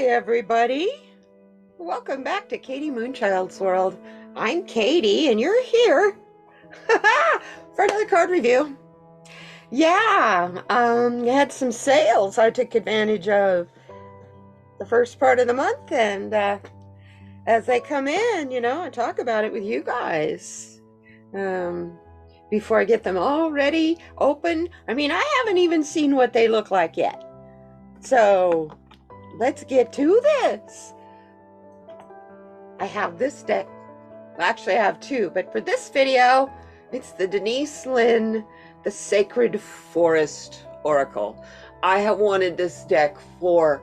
Hi, everybody. Welcome back to kdmoonchild's world. I'm Katie, and you're here for another card review. Yeah, had some sales I took advantage of the first part of the month, and as they come in, I talk about it with you guys. Before I get them all ready, open. I mean, I haven't even seen what they look like yet. So let's get to this. I have this deck. Well, actually, I have two, but for this video, it's the Denise Linn, the Sacred Forest Oracle. I have wanted this deck for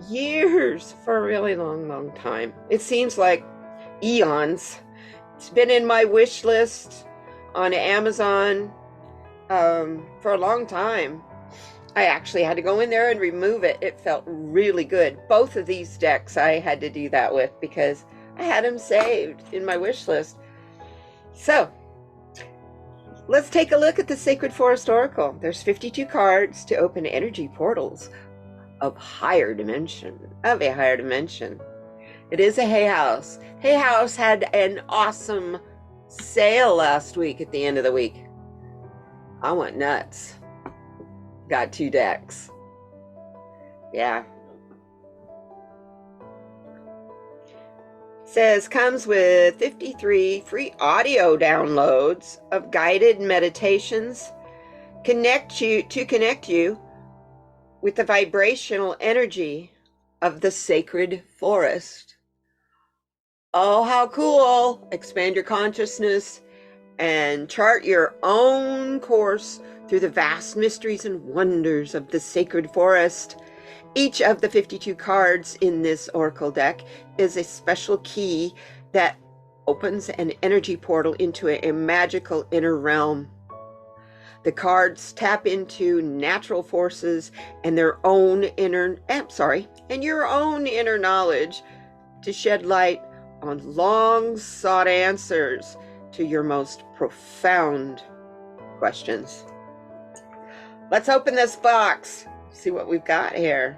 years, for a really long time. It seems like eons. It's been in my wish list on Amazon for a long time. I actually had to go in there and remove it. It felt really good. Both of these decks I had to do that with because I had them saved in my wish list. So let's take a look at the Sacred Forest Oracle. There's 52 cards to open energy portals of a higher dimension. It is a Hay House. Hay House had an awesome sale last week at the end of the week. I went nuts. Got 2 decks. Yeah. Says comes with 53 free audio downloads of guided meditations to connect you with the vibrational energy of the sacred forest. Oh, how cool! Expand your consciousness and chart your own course through the vast mysteries and wonders of the sacred forest. Each of the 52 cards in this oracle deck is a special key that opens an energy portal into a magical inner realm. The cards tap into natural forces and your own inner knowledge to shed light on long sought answers to your most profound questions. Let's open this box, see what we've got here.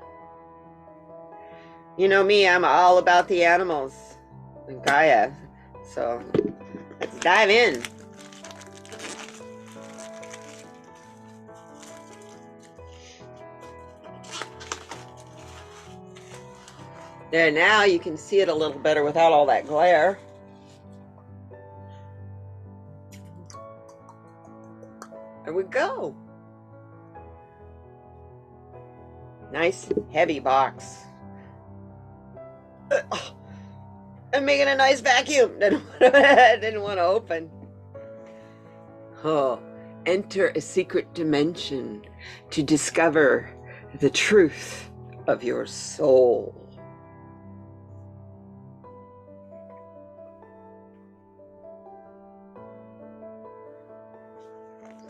You know me, I'm all about the animals and Gaia, so let's dive in. There, now you can see it a little better without all that glare. There we go. Nice heavy box. I'm making a nice vacuum. I didn't want to open. Oh, enter a secret dimension to discover the truth of your soul.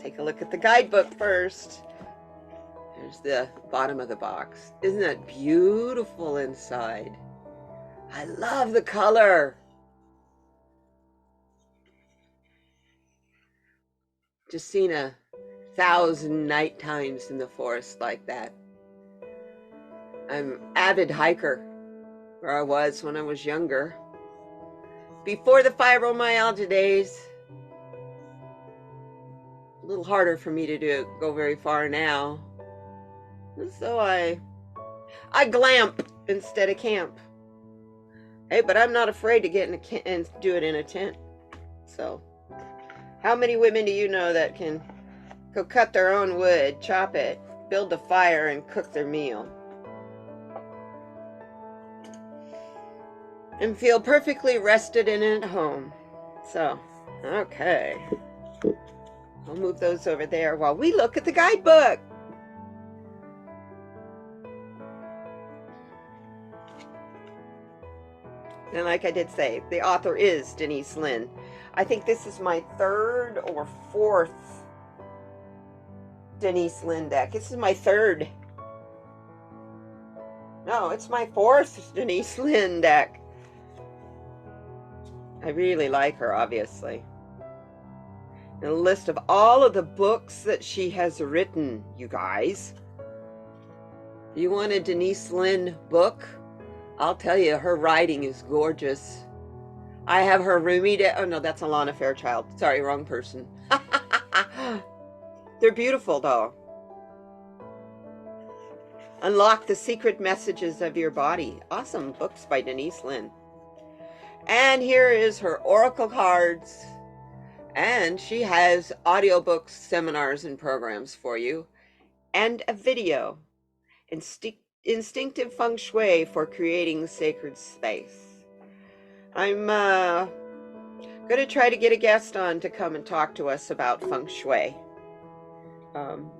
Take a look at the guidebook first. There's the bottom of the box. Isn't that beautiful inside? I love the color. Just seen 1,000 night times in the forest like that. I'm an avid hiker, where I was when I was younger. Before the fibromyalgia days. A little harder for me to go very far now. So I glamp instead of camp. Hey, but I'm not afraid to get in and do it in a tent. So, how many women do you know that can go cut their own wood, chop it, build a fire, and cook their meal? And feel perfectly rested and at home. So, okay. I'll move those over there while we look at the guidebook. And like I did say, the author is Denise Linn. I think this is my 3rd or 4th Denise Linn deck. This is my 3rd. No, it's my 4th Denise Linn deck. I really like her, obviously. And a list of all of the books that she has written, you guys. You want a Denise Linn book? I'll tell you, her writing is gorgeous. I have her roomie. Oh no, that's Alana Fairchild. Sorry, wrong person. They're beautiful though. Unlock the secret messages of your body. Awesome books by Denise, Linn. And here is her oracle cards. And she has audiobooks, seminars, and programs for you. And a video. Instinctive feng shui for creating sacred space. I'm going to try to get a guest on to come and talk to us about feng shui.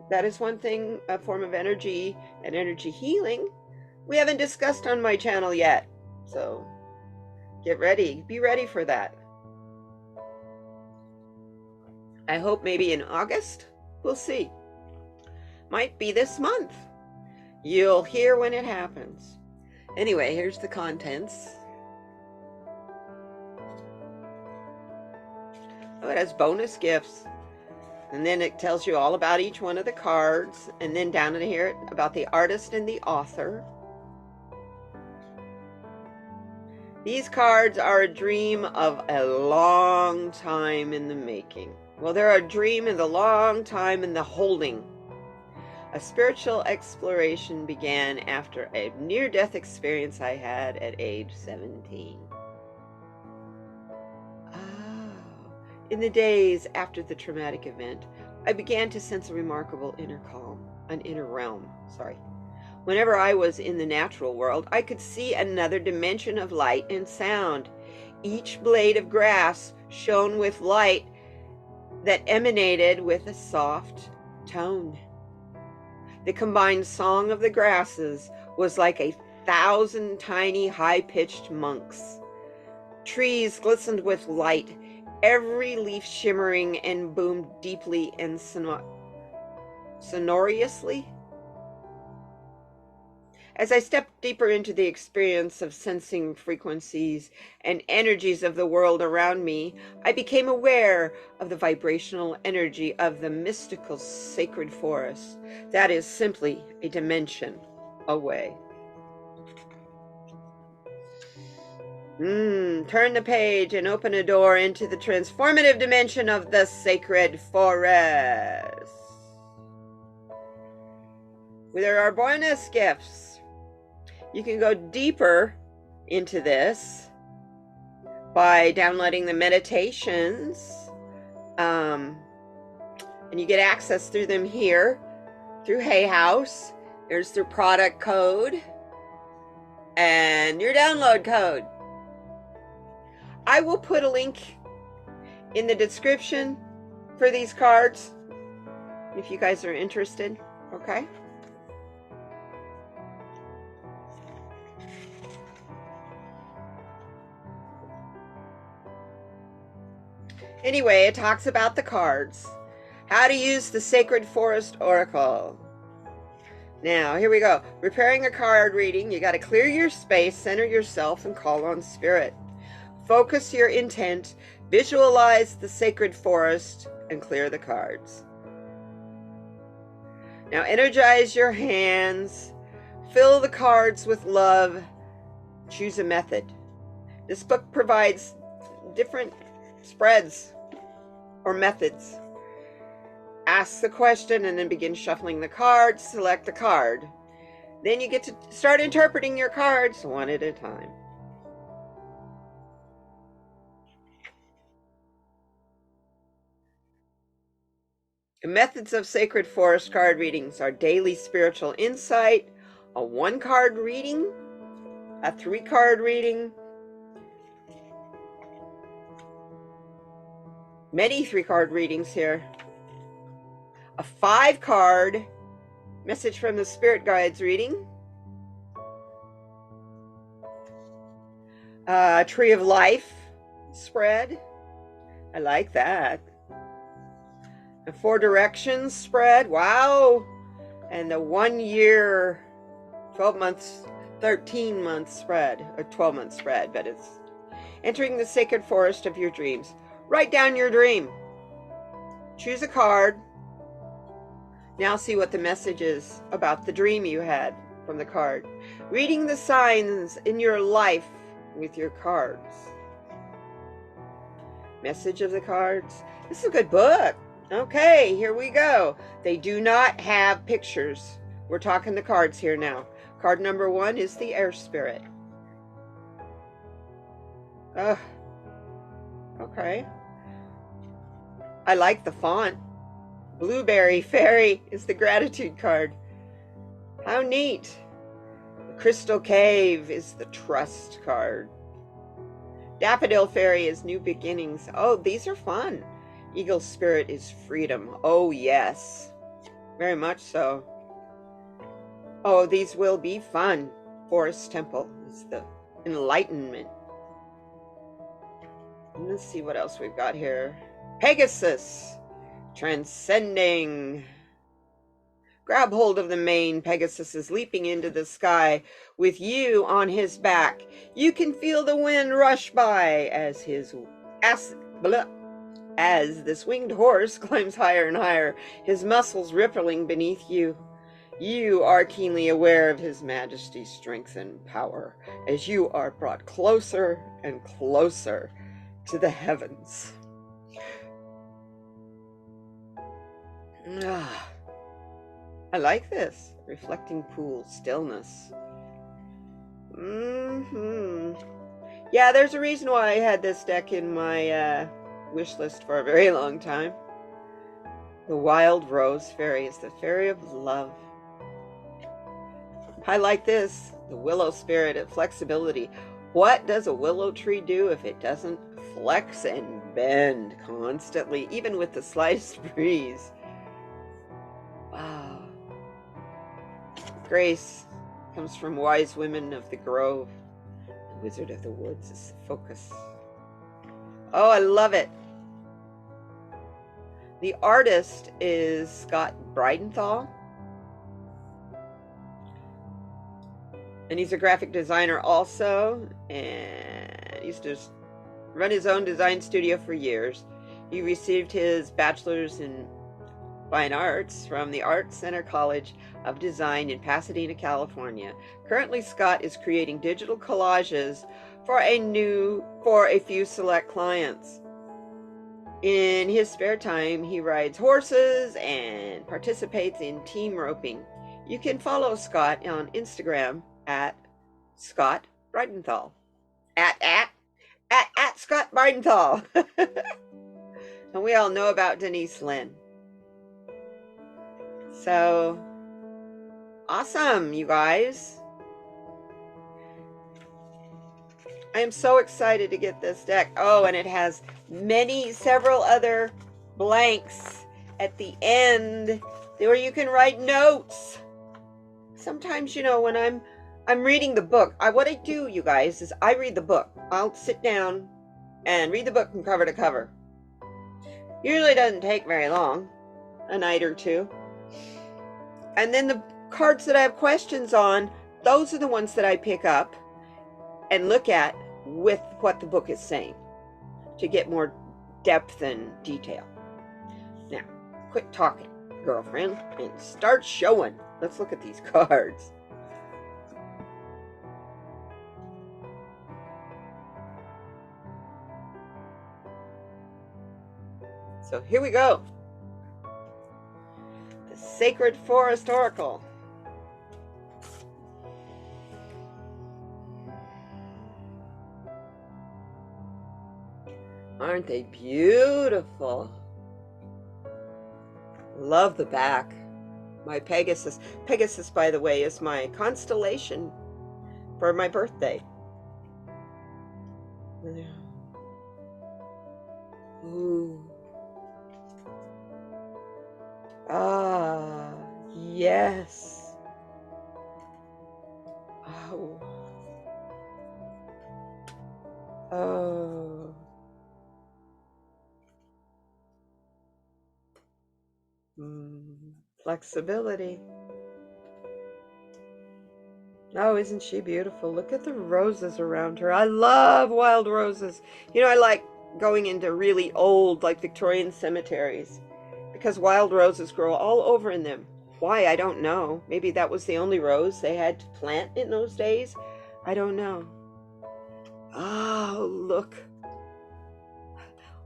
That is one thing, a form of energy and energy healing we haven't discussed on my channel yet. So get ready, be ready for that. I hope maybe in August, we'll see. Might be this month. You'll hear when it happens. Anyway, here's the contents. Oh, it has bonus gifts. And then it tells you all about each one of the cards. And then down in here about the artist and the author. These cards are a dream of a long time in the making. Well, they're a dream in the long time in the holding. A spiritual exploration began after a near-death experience I had at age 17. In the days after the traumatic event, I began to sense a remarkable inner calm, an inner realm, Whenever I was in the natural world, I could see another dimension of light and sound. Each blade of grass shone with light that emanated with a soft tone. The combined song of the grasses was like 1,000 tiny high-pitched monks. Trees glistened with light, every leaf shimmering and boomed deeply and sonorously. As I stepped deeper into the experience of sensing frequencies and energies of the world around me, I became aware of the vibrational energy of the mystical sacred forest that is simply a dimension away. Turn the page and open a door into the transformative dimension of the sacred forest. There are bonus gifts. You can go deeper into this by downloading the meditations, and you get access through them here, through Hay House. There's their product code and your download code. I will put a link in the description for these cards if you guys are interested, okay? Anyway, it talks about the cards. How to use the Sacred Forest Oracle. Now, here we go. Preparing a card reading, you got to clear your space, center yourself, and call on spirit. Focus your intent, visualize the sacred forest, and clear the cards. Now, energize your hands, fill the cards with love, choose a method. This book provides different spreads or methods. Ask the question and then begin shuffling the cards, select a card. Then you get to start interpreting your cards one at a time. The methods of Sacred Forest card readings are daily spiritual insight, a 1-card reading, a 3-card reading, many 3-card readings here, a 5-card message from the spirit guides reading, a Tree of Life spread. I like that. A 4 directions spread. Wow. And the 1 year, 12 months, 13 month spread, or 12 month spread, but it's entering the sacred forest of your dreams. Write down your dream. Choose a card. Now see what the message is about the dream you had. from the card. Reading the signs in your life with your cards. Message of the cards. This is a good book. Okay, here we go. They do not have pictures. We're talking the cards here now. Card number 1 is the air spirit. Okay. I like the font. Blueberry Fairy is the gratitude card. How neat. The Crystal Cave is the trust card. Daffodil Fairy is new beginnings. Oh, these are fun. Eagle Spirit is freedom. Oh, yes. Very much so. Oh, these will be fun. Forest Temple is the enlightenment. Let's see what else we've got here. Pegasus. Transcending. Grab hold of the mane. Pegasus is leaping into the sky with you on his back. You can feel the wind rush by as this winged horse climbs higher and higher, his muscles rippling beneath you. You are keenly aware of his majesty's strength and power as you are brought closer and closer to the heavens. I like this. Reflecting pool, stillness. Yeah, there's a reason why I had this deck in my wish list for a very long time. The Wild Rose Fairy is the fairy of love. I like this. The Willow Spirit of flexibility. What does a willow tree do if it doesn't flex and bend constantly, even with the slightest breeze? Wow. Grace comes from wise women of the grove. The Wizard of the Woods is the focus. Oh, I love it. The artist is Scott Bridenthal. And he's a graphic designer also. And he used to run his own design studio for years. He received his bachelor's in Fine Arts from the Art Center College of Design in Pasadena, California. Currently, Scott is creating digital collages for a few select clients. In his spare time, he rides horses and participates in team roping. You can follow Scott on Instagram at Scott Bridenthal. At Scott Bridenthal. And we all know about Denise Linn. So, awesome, you guys. I am so excited to get this deck. Oh, and it has several other blanks at the end where you can write notes. Sometimes, you know, when I'm reading the book, what I do, you guys, is I read the book. I'll sit down and read the book from cover to cover. Usually doesn't take very long, a night or two. And then the cards that I have questions on, those are the ones that I pick up and look at with what the book is saying to get more depth and detail. Now, quit talking, girlfriend, and start showing. Let's look at these cards. So here we go. The Sacred Forest Oracle. Aren't they beautiful? Love the back. My Pegasus. Pegasus, by the way, is my constellation for my birthday. Ooh. Ah, yes. Oh. Oh. Flexibility. Oh, isn't she beautiful? Look at the roses around her. I love wild roses. You know, I like going into really old, like Victorian cemeteries, because wild roses grow all over in them. Why, I don't know. Maybe that was the only rose they had to plant in those days. I don't know. Oh, look.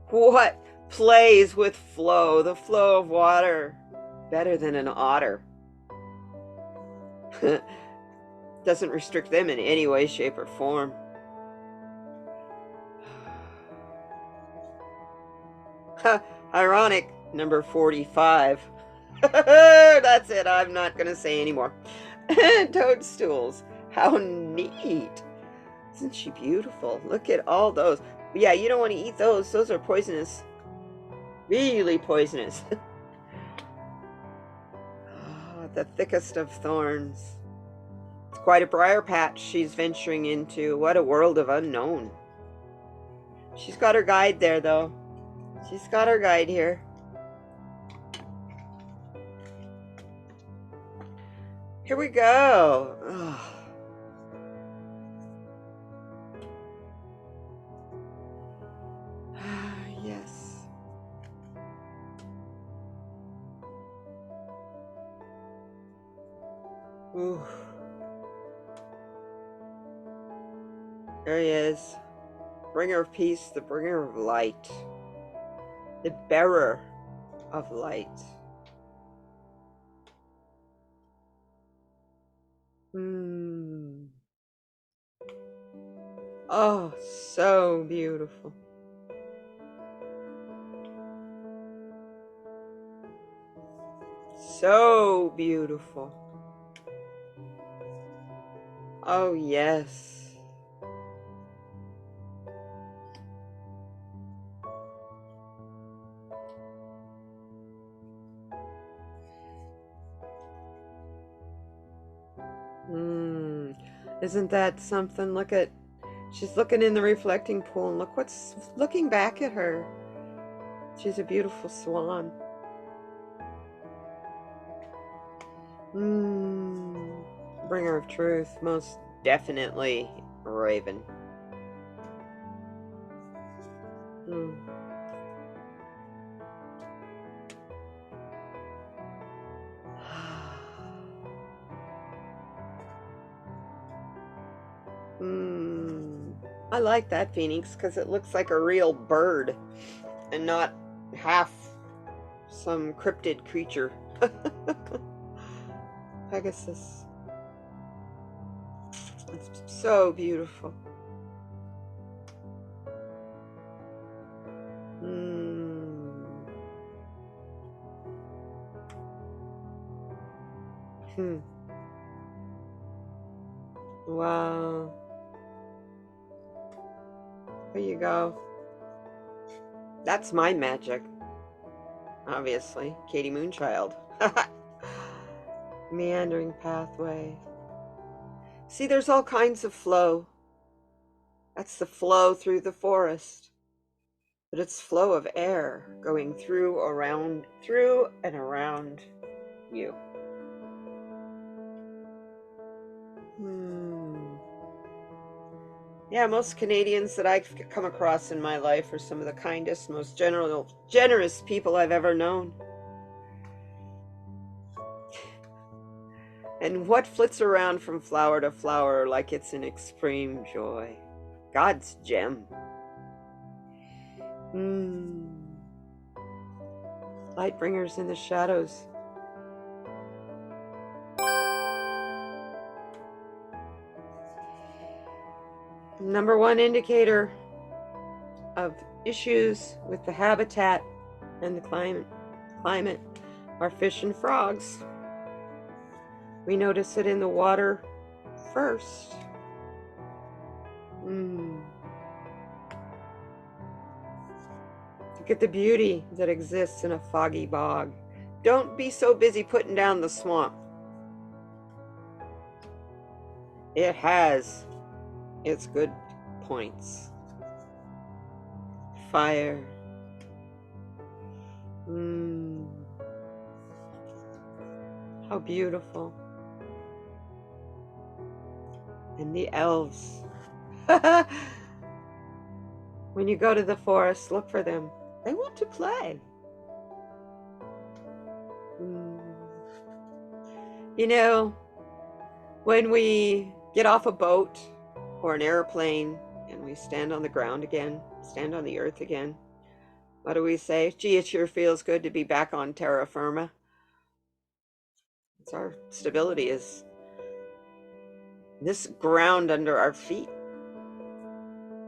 What plays with flow, the flow of water. Better than an otter. Doesn't restrict them in any way, shape, or form. Ironic, number 45. That's it, I'm not going to say anymore. Toadstools. How neat. Isn't she beautiful? Look at all those. Yeah, you don't want to eat those. Those are poisonous. Really poisonous. Oh, the thickest of thorns. It's quite a briar patch she's venturing into. What a world of unknown. She's got her guide there, though. She's got her guide here. Here we go. Oh. Yes. Ooh. There he is. Bringer of peace, the bringer of light. The bearer of light. Oh, so beautiful. So beautiful. Oh, yes. Isn't that something? Look at, she's looking in the reflecting pool, and look what's looking back at her. She's a beautiful swan. Bringer of truth, most definitely a raven. I like that phoenix because it looks like a real bird and not half some cryptid creature. Pegasus. It's so beautiful. Wow. There you go. That's my magic. Obviously. kdmoonchild. Meandering pathway. See, there's all kinds of flow. That's the flow through the forest. But it's flow of air going through and around you. Yeah, most Canadians that I've come across in my life are some of the kindest, most generous people I've ever known. And what flits around from flower to flower like it's an extreme joy. God's gem. Light bringers in the shadows. Number one indicator of issues with the habitat and the climate are fish and frogs. We notice it in the water first. Look at the beauty that exists in a foggy bog. Don't be so busy putting down the swamp. It has its good points. Fire. How beautiful. And the elves. When you go to the forest, look for them. They want to play. You know, when we get off a boat or an airplane and we stand on the ground again, stand on the earth again, what do we say? Gee, it sure feels good to be back on terra firma. It's our stability is this ground under our feet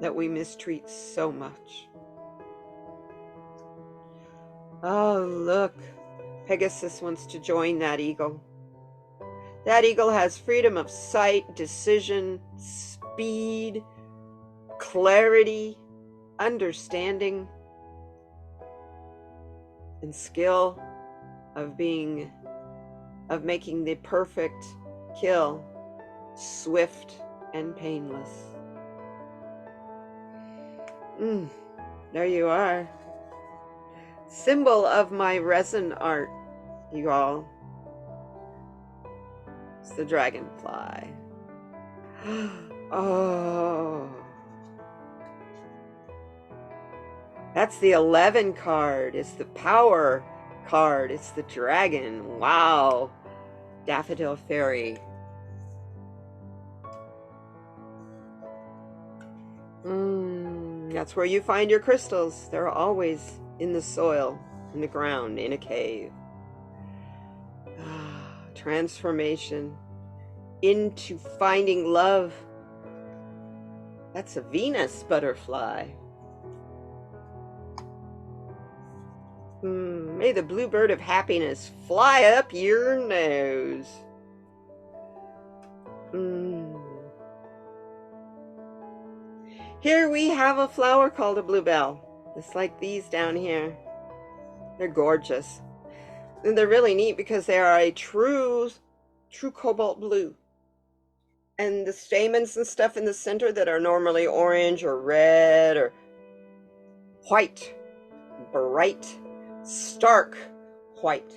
that we mistreat so much. Oh, look, Pegasus wants to join that eagle. That eagle has freedom of sight, decision, speed, clarity, understanding, and skill of making the perfect kill swift and painless. There you are. Symbol of my resin art, you all. It's the dragonfly. Oh. That's the 11 card. It's the power card. It's the dragon. Wow. Daffodil Fairy. That's where you find your crystals. They're always in the soil, in the ground, in a cave. Transformation into finding love. That's a Venus butterfly. May the bluebird of happiness fly up your nose. Here we have a flower called a bluebell. It's like these down here. They're gorgeous. And they're really neat because they are a true cobalt blue. And the stamens and stuff in the center that are normally orange or red or white, bright, stark white.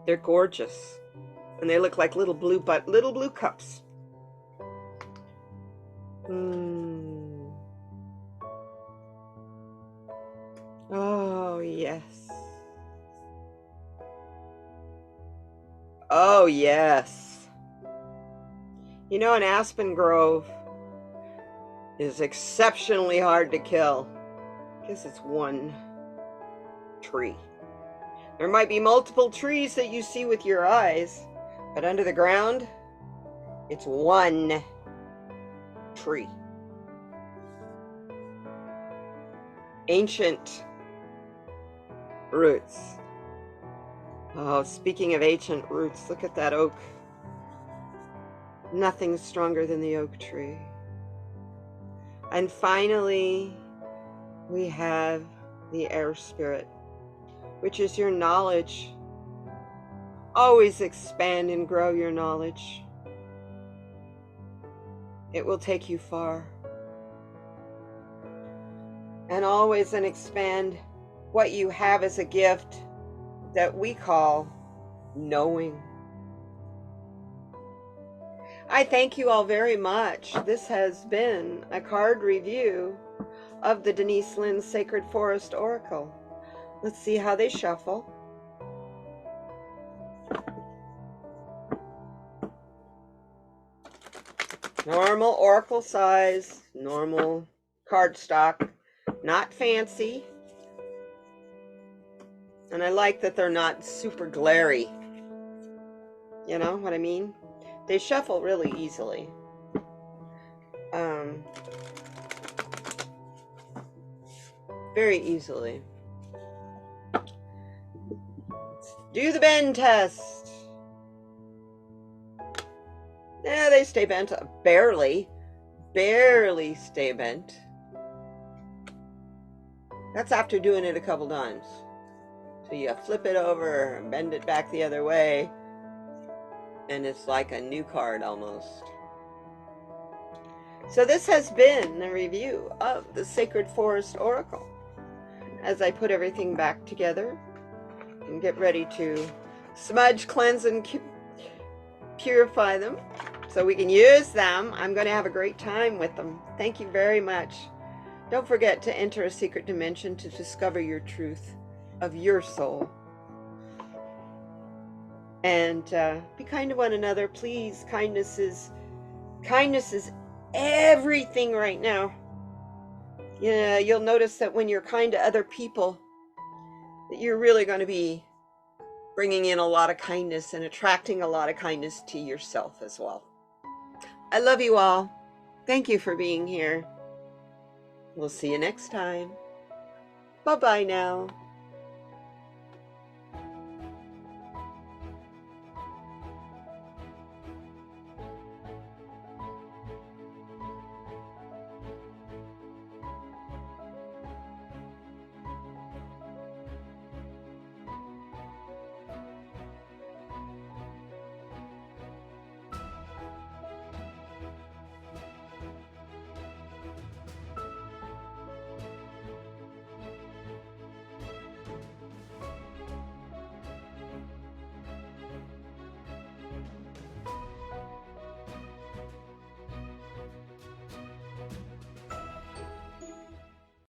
They're gorgeous. And they look like little blue cups. Oh, yes. Oh, yes. You know, an aspen grove is exceptionally hard to kill because it's one tree. There might be multiple trees that you see with your eyes, but under the ground, it's one tree. Ancient roots. Oh, speaking of ancient roots, look at that oak. Nothing's stronger than the oak tree. And finally, we have the air spirit, which is your knowledge. Always expand and grow your knowledge. It will take you far. And always expand what you have as a gift that we call knowing. I thank you all very much. This has been a card review of the Denise Linn Sacred Forest Oracle. Let's see how they shuffle. Normal oracle size, normal cardstock, not fancy. And I like that they're not super glary. You know what I mean? They shuffle really easily. Very easily. Let's do the bend test. Yeah, they stay bent. Barely stay bent. That's after doing it a couple times. So you flip it over and bend it back the other way, and it's like a new card almost. So this has been the review of the Sacred Forest Oracle. As I put everything back together and get ready to smudge, cleanse, and purify them so we can use them, I'm going to have a great time with them. Thank you very much. Don't forget to enter a secret dimension to discover your truth of your soul. And be kind to one another, please. Kindness is everything right now. Yeah, you'll notice that when you're kind to other people, that you're really going to be bringing in a lot of kindness and attracting a lot of kindness to yourself as well. I love you all. Thank you for being here. We'll see you next time. Bye-bye now.